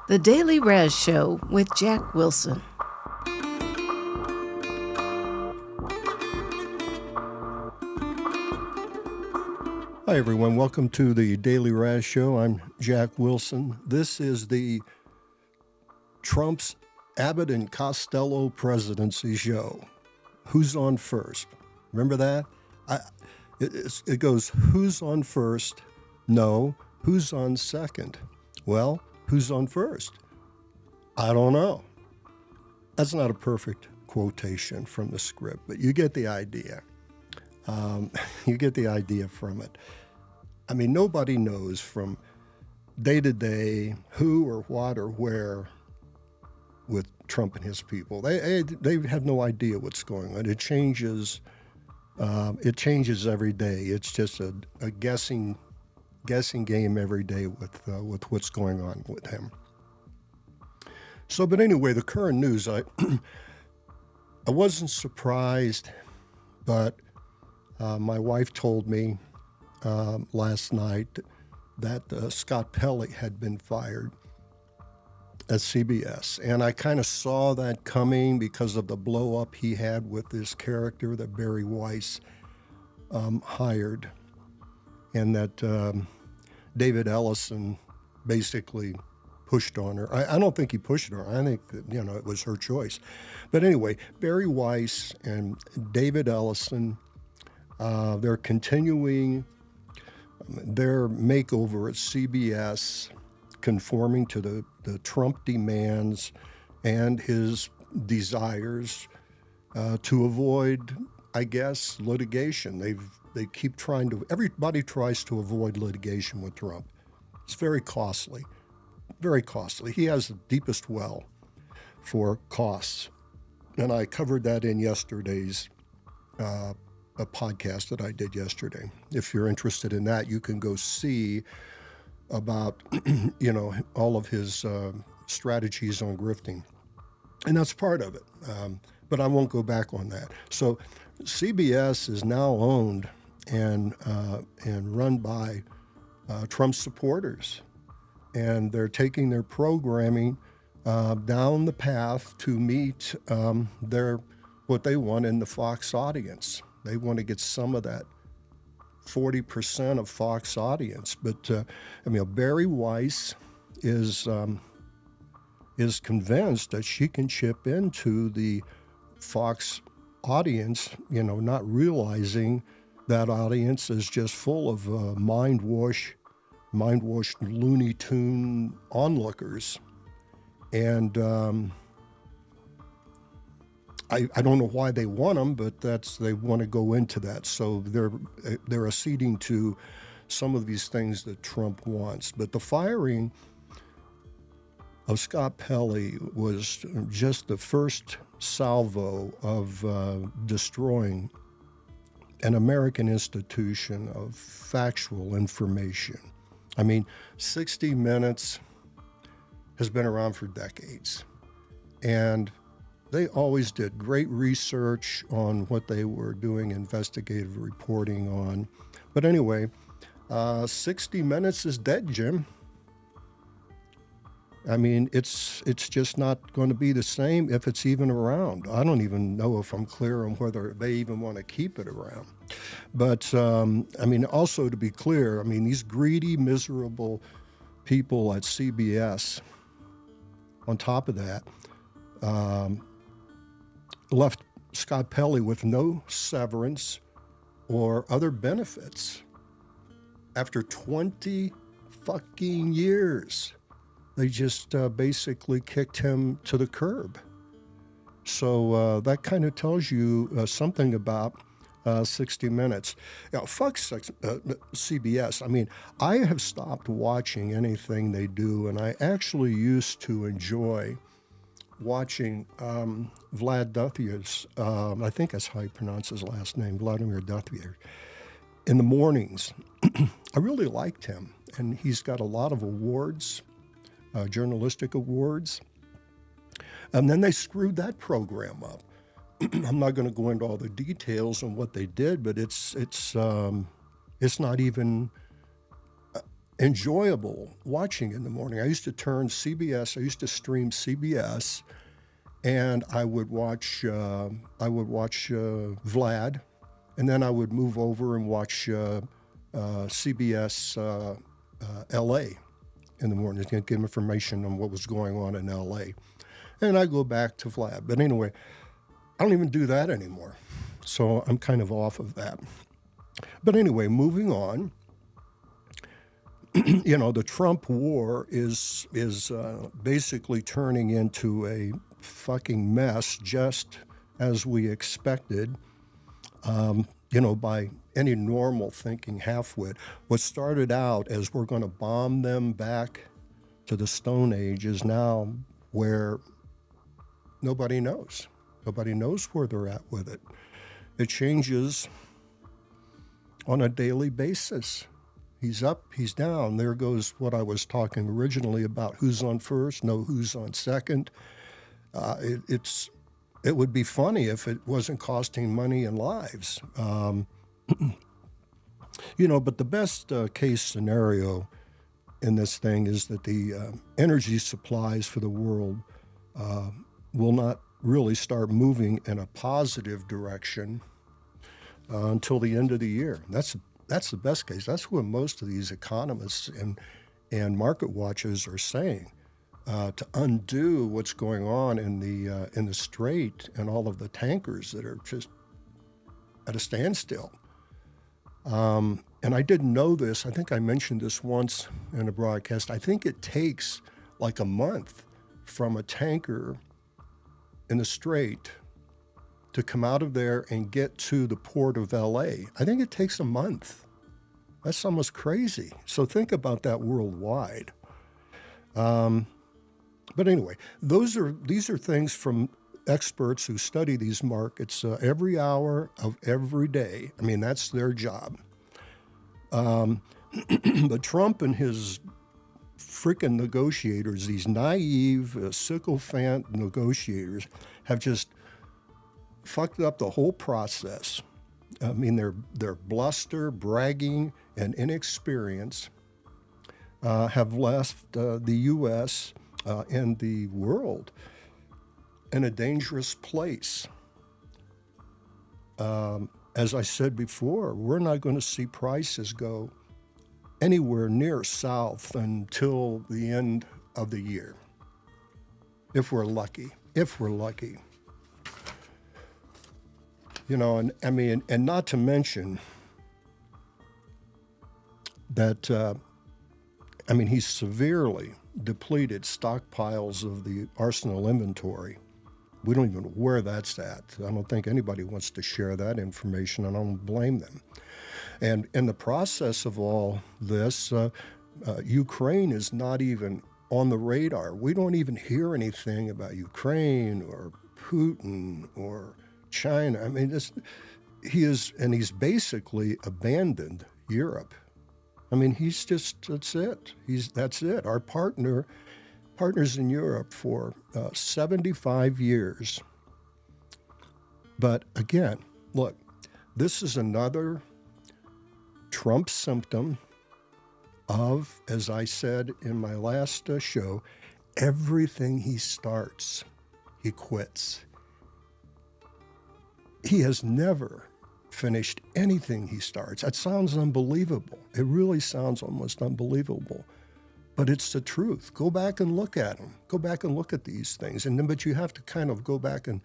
The Daily Raz Show with Jack Wilson. Hi, everyone. Welcome to the Daily Raz Show. I'm Jack Wilson. This is the Trump's Abbott and Costello presidency show. Who's on first? Remember that? It goes, who's on first? No. Who's on second? Well, who's on first? I don't know. That's not a perfect quotation from the script, but you get the idea. You get the idea from it. I mean, nobody knows from day to day who or what or where with Trump and his people. They have no idea what's going on. It changes. It changes every day. It's just a guessing game every day with what's going on with him. So, but anyway, the current news. I wasn't surprised, but my wife told me last night that Scott Pelley had been fired at CBS. And I kind of saw that coming because of the blow up he had with this character that Barry Weiss hired, and that David Ellison basically pushed on her. I don't think he pushed her. I think that, it was her choice. But anyway, Barry Weiss and David Ellison, they're continuing their makeover at CBS, conforming to the Trump demands and his desires to avoid, I guess, litigation. They keep trying to. Everybody tries to avoid litigation with Trump. It's very costly, very costly. He has the deepest well for costs, and I covered that in yesterday's a podcast that I did yesterday. If you're interested in that, you can go see about, all of his strategies on grifting. And that's part of it. But I won't go back on that. So CBS is now owned and run by Trump supporters. And they're taking their programming down the path to meet what they want in the Fox audience. They want to get some of that 40% of Fox audience. But Barry Weiss is convinced that she can chip into the Fox audience, not realizing that audience is just full of mind-washed Looney Tune onlookers. And I don't know why they want them, but they want to go into that. So they're acceding to some of these things that Trump wants. But the firing of Scott Pelley was just the first salvo of destroying an American institution of factual information. 60 Minutes has been around for decades. And they always did great research on what they were doing investigative reporting on. But anyway, 60 Minutes is dead, Jim. It's just not going to be the same if it's even around. I don't even know if I'm clear on whether they even want to keep it around. But, also to be clear, these greedy, miserable people at CBS, on top of that, left Scott Pelley with no severance or other benefits after 20 fucking years. They just basically kicked him to the curb. So that kind of tells you something about 60 Minutes. Fuck CBS. I have stopped watching anything they do, and I actually used to enjoy watching Vlad Duthier's, I think that's how you pronounce his last name, Vladimir Duthier, in the mornings. I really liked him, and he's got a lot of awards, journalistic awards. And then they screwed that program up. I'm not going to go into all the details on what they did, but it's not even enjoyable watching in the morning. I used to turn CBS. I used to stream CBS, and I would watch Vlad, and then I would move over and watch CBS LA in the morning to get information on what was going on in LA. And I go back to Vlad. But anyway, I don't even do that anymore. So I'm kind of off of that. But anyway, moving on. The Trump war is basically turning into a fucking mess, just as we expected. By any normal thinking halfwit. What started out as we're going to bomb them back to the Stone Age is now where nobody knows. Nobody knows where they're at with it. It changes on a daily basis. He's up, he's down. There goes what I was talking originally about who's on first, no who's on second. It would be funny if it wasn't costing money and lives. But the best case scenario in this thing is that the energy supplies for the world will not really start moving in a positive direction until the end of the year. That's the best case. That's what most of these economists and market watchers are saying. To undo what's going on in the Strait and all of the tankers that are just at a standstill. And I didn't know this. I think I mentioned this once in a broadcast. I think it takes like a month from a tanker in the Strait to come out of there and get to the port of LA. I think it takes a month. That's almost crazy. So think about that worldwide. But anyway, these are things from experts who study these markets every hour of every day. I mean, that's their job. But Trump and his freaking negotiators, these naive, sycophant negotiators, have just fucked up the whole process. I mean, their bluster, bragging, and inexperience have left the U.S. And the world in a dangerous place. As I said before, we're not going to see prices go anywhere near south until the end of the year, if we're lucky. And not to mention that, he's severely depleted stockpiles of the arsenal inventory. We don't even know where that's at. I don't think anybody wants to share that information, and I don't blame them. And in the process of all this, Ukraine is not even on the radar. We don't even hear anything about Ukraine or Putin or China. I mean, he's basically abandoned Europe. I mean, that's it. Our partners in Europe for 75 years. But again, look, this is another Trump symptom of, as I said in my last show, everything he starts, he quits. He has never finished anything he starts. That sounds unbelievable. It really sounds almost unbelievable. But it's the truth. Go back and look at them. Go back and look at these things. But you have to kind of go back and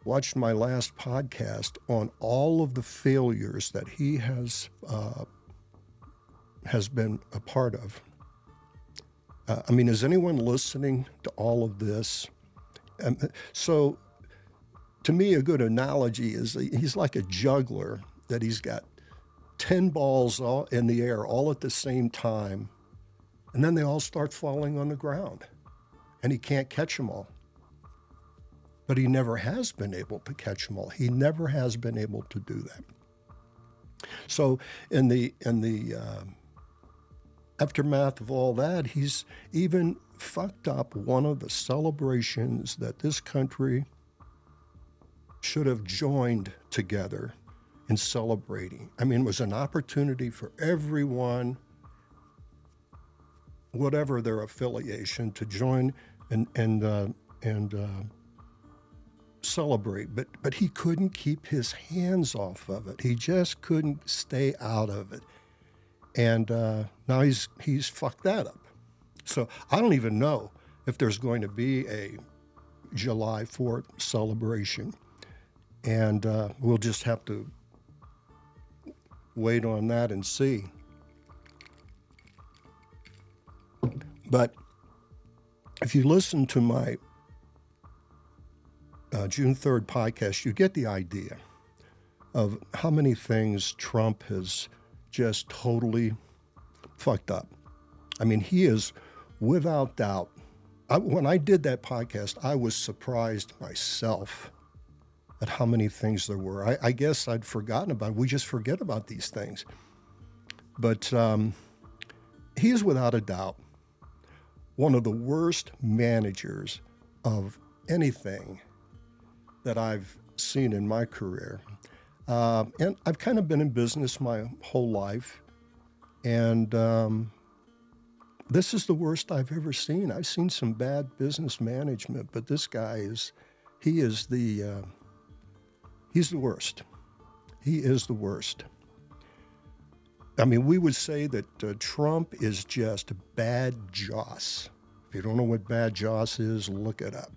watch my last podcast on all of the failures that he has been a part of. Is anyone listening to all of this? So to me, a good analogy is he's like a juggler that he's got 10 balls all in the air all at the same time, and then they all start falling on the ground, and he can't catch them all. But he never has been able to catch them all. He never has been able to do that. So in the aftermath of all that, he's even fucked up one of the celebrations that this country should have joined together in celebrating. It was an opportunity for everyone whatever their affiliation, to join and celebrate. But he couldn't keep his hands off of it. He just couldn't stay out of it. And now he's fucked that up. So I don't even know if there's going to be a July 4th celebration. And we'll just have to wait on that and see. But if you listen to my June 3rd podcast, you get the idea of how many things Trump has just totally fucked up. I mean, he is without doubt. When I did that podcast, I was surprised myself at how many things there were. I guess I'd forgotten about it. We just forget about these things. But he is without a doubt one of the worst managers of anything that I've seen in my career. And I've kind of been in business my whole life. And this is the worst I've ever seen. I've seen some bad business management, but this guy he's the worst. He is the worst. I mean, we would say that Trump is just bad Joss. If you don't know what bad Joss is, look it up.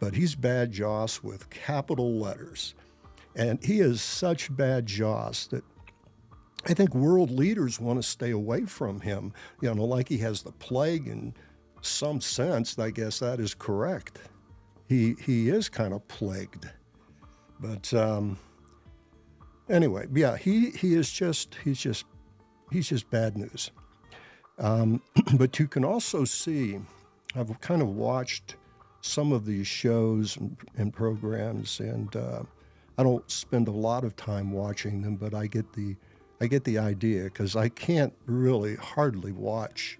But he's bad Joss with capital letters. And he is such bad Joss that I think world leaders want to stay away from him. You know, like he has the plague in some sense. I guess that is correct. He is kind of plagued. But anyway, yeah, he's just bad news. But you can also see, I've kind of watched some of these shows and programs, and I don't spend a lot of time watching them, but I get the idea, because I can't really hardly watch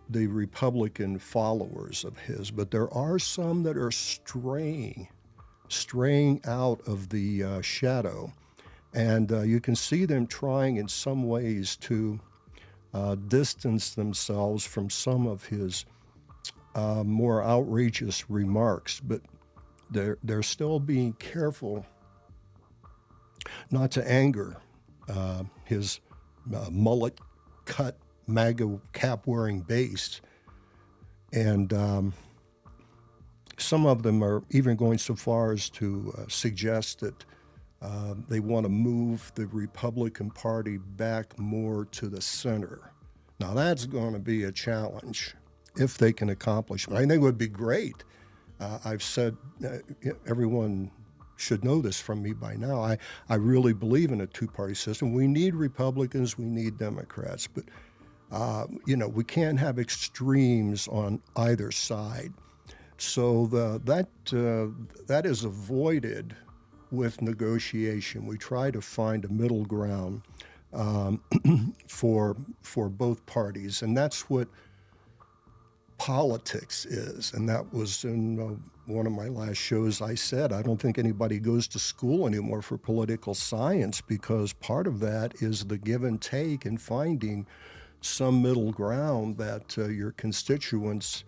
the Republican followers of his, but there are some that are straying out of the shadow. And you can see them trying in some ways to distance themselves from some of his more outrageous remarks, but they're still being careful not to anger his mullet cut MAGA cap wearing base. And some of them are even going so far as to suggest that they want to move the Republican Party back more to the center. Now, that's going to be a challenge if they can accomplish it. I think it would be great. I've said, everyone should know this from me by now. I really believe in a two-party system. We need Republicans, we need Democrats, but we can't have extremes on either side. So that is avoided with negotiation. We try to find a middle ground for both parties, and that's what politics is. And that was in one of my last shows. I said I don't think anybody goes to school anymore for political science, because part of that is the give and take and finding some middle ground that your constituents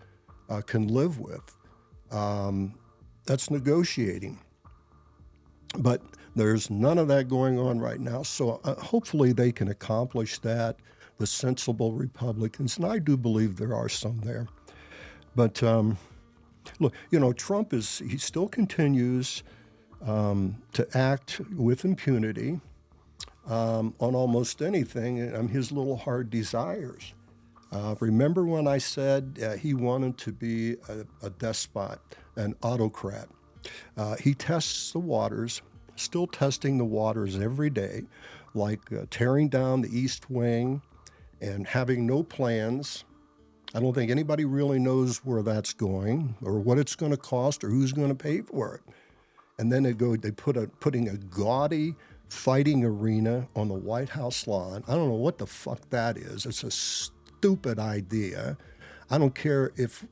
can live with. That's negotiating. But there's none of that going on right now. So hopefully they can accomplish that, the sensible Republicans. And I do believe there are some there. But look, Trump he still continues to act with impunity on almost anything, his little heart desires. Remember when I said he wanted to be a despot, an autocrat? He tests the waters, still testing the waters every day, like tearing down the East Wing and having no plans. I don't think anybody really knows where that's going or what it's going to cost or who's going to pay for it. And then putting a gaudy fighting arena on the White House lawn. I don't know what the fuck that is. It's a stupid idea. I don't care if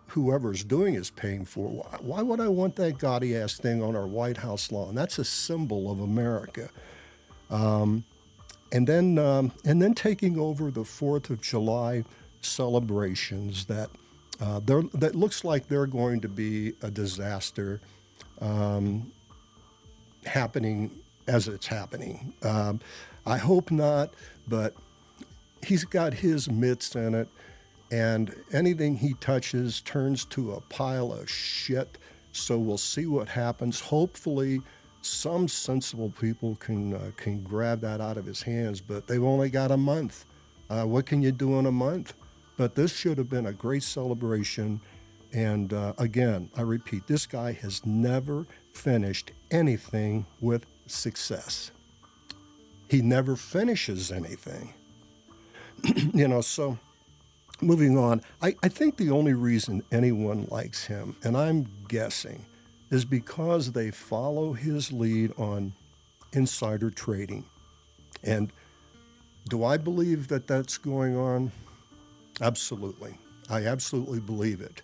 whoever's doing is paying for it. Why would I want that gaudy-ass thing on our White House lawn? That's a symbol of America. And then taking over the 4th of July celebrations that that looks like they're going to be a disaster happening as it's happening. I hope not, but he's got his mitts in it, and anything he touches turns to a pile of shit. So we'll see what happens. Hopefully, some sensible people can grab that out of his hands, but they've only got a month. What can you do in a month? But this should have been a great celebration. And again, I repeat, this guy has never finished anything with success. He never finishes anything. So moving on, I think the only reason anyone likes him, and I'm guessing, is because they follow his lead on insider trading. And do I believe that that's going on? Absolutely. I absolutely believe it.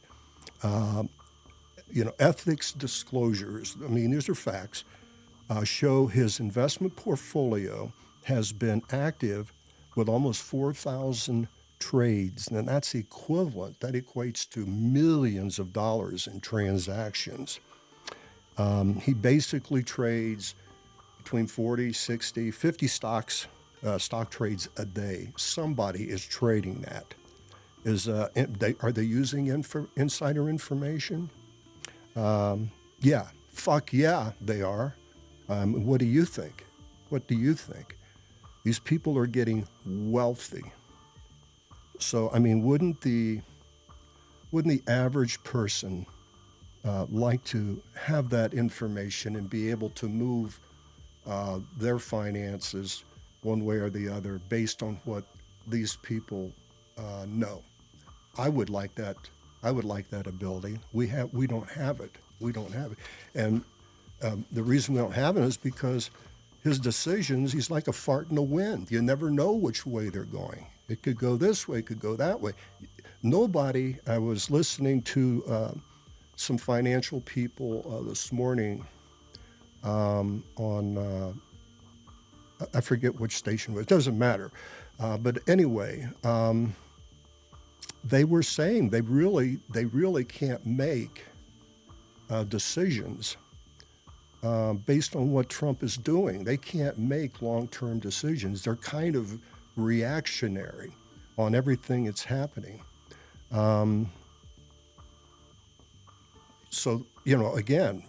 Ethics disclosures, I mean, these are facts, show his investment portfolio has been active with almost 4,000 trades, and that's equivalent. That equates to millions of dollars in transactions. He basically trades between 40, 60, 50 stocks, stock trades a day. Somebody is trading that. Are they using insider information? Yeah, fuck yeah, they are. What do you think? What do you think? These people are getting wealthy. So, I mean, wouldn't the average person like to have that information and be able to move their finances one way or the other based on what these people know? I would like that. I would like that ability. We don't have it. We don't have it. And the reason we don't have it is because his decisions, he's like a fart in the wind. You never know which way they're going. It could go this way, it could go that way. I was listening to some financial people this morning on, I forget which station it was, it doesn't matter. But anyway, they were saying they really can't make decisions based on what Trump is doing. They can't make long-term decisions. They're kind of reactionary on everything that's happening. So, again,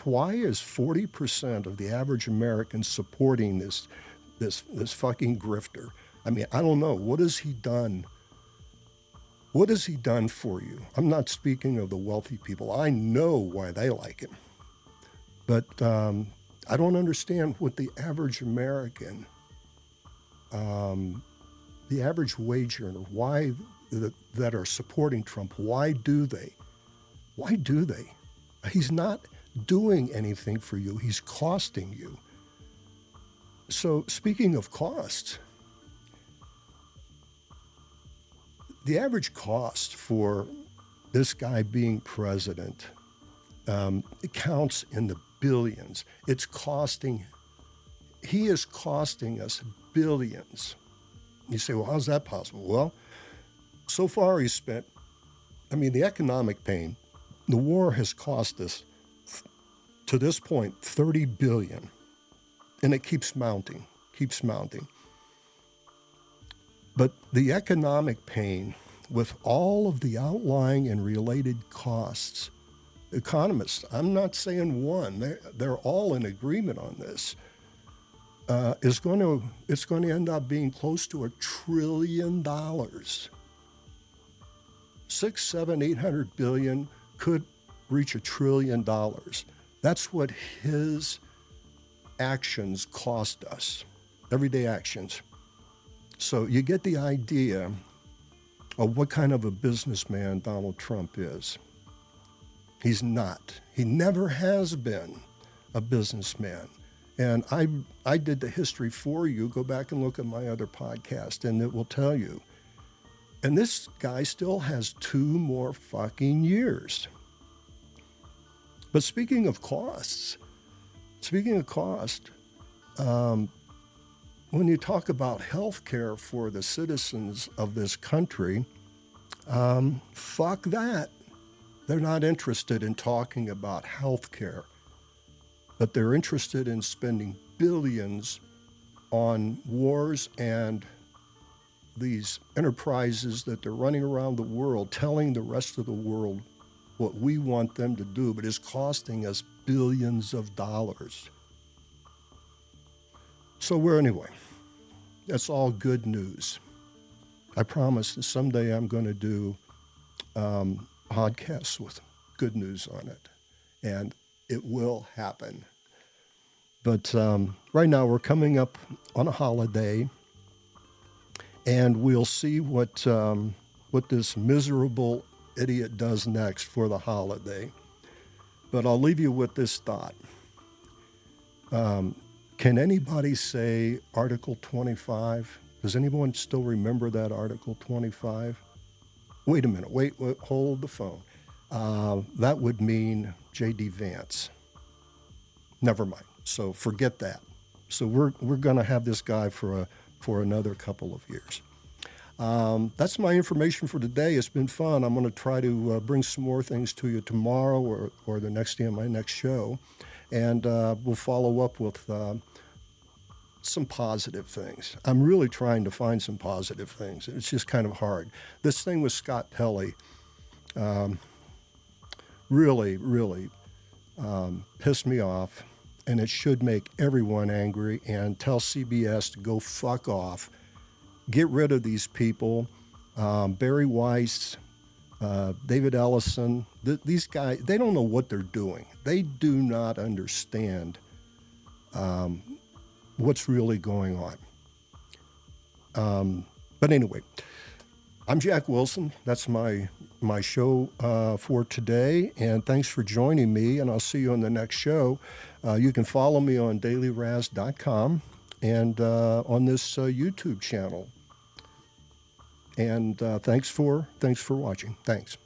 why is 40% of the average American supporting this fucking grifter? I mean, I don't know. What has he done? What has he done for you? I'm not speaking of the wealthy people. I know why they like him. But I don't understand what the average American, the average wage earner, why that are supporting Trump, why do they? Why do they? He's not doing anything for you. He's costing you. So speaking of costs, the average cost for this guy being president, it counts in the billions. He is costing us billions. You say, well, how's that possible? Well, so far he's spent, the economic pain, the war has cost us, to this point, $30 billion. And it keeps mounting. But the economic pain, with all of the outlying and related costs, economists, I'm not saying one, they're all in agreement on this, it's going to end up being close to $1 trillion. 6, 7, 800 billion could reach $1 trillion. That's what his actions cost us, everyday actions. So you get the idea of what kind of a businessman Donald Trump is. He's not. He never has been a businessman. And I did the history for you. Go back and look at my other podcast, and it will tell you. And this guy still has 2 more fucking years. But speaking of cost, when you talk about health care for the citizens of this country, fuck that. They're not interested in talking about health care, but they're interested in spending billions on wars and these enterprises that they're running around the world, telling the rest of the world what we want them to do, but is costing us billions of dollars. So anyway, that's all good news. I promise that someday I'm going to do podcasts with good news on it, and it will happen. But right now we're coming up on a holiday, and we'll see what this miserable idiot does next for the holiday. But I'll leave you with this thought. Can anybody say Article 25? Does anyone still remember that Article 25? Wait a minute. Wait, hold the phone. That would mean J.D. Vance. Never mind. So forget that. So we're going to have this guy for another couple of years. That's my information for today. It's been fun. I'm going to try to bring some more things to you tomorrow or the next day on my next show. And we'll follow up with some positive things. I'm really trying to find some positive things. It's just kind of hard. This thing with Scott Pelley really, really pissed me off. And it should make everyone angry, and tell CBS to go fuck off. Get rid of these people. Barry Weiss, David Ellison, these guys, they don't know what they're doing. They do not understand what's really going on. But anyway, I'm Jack Wilson. That's my show for today, and thanks for joining me, and I'll see you on the next show. You can follow me on dailyraz.com and on this YouTube channel. And thanks for watching. Thanks.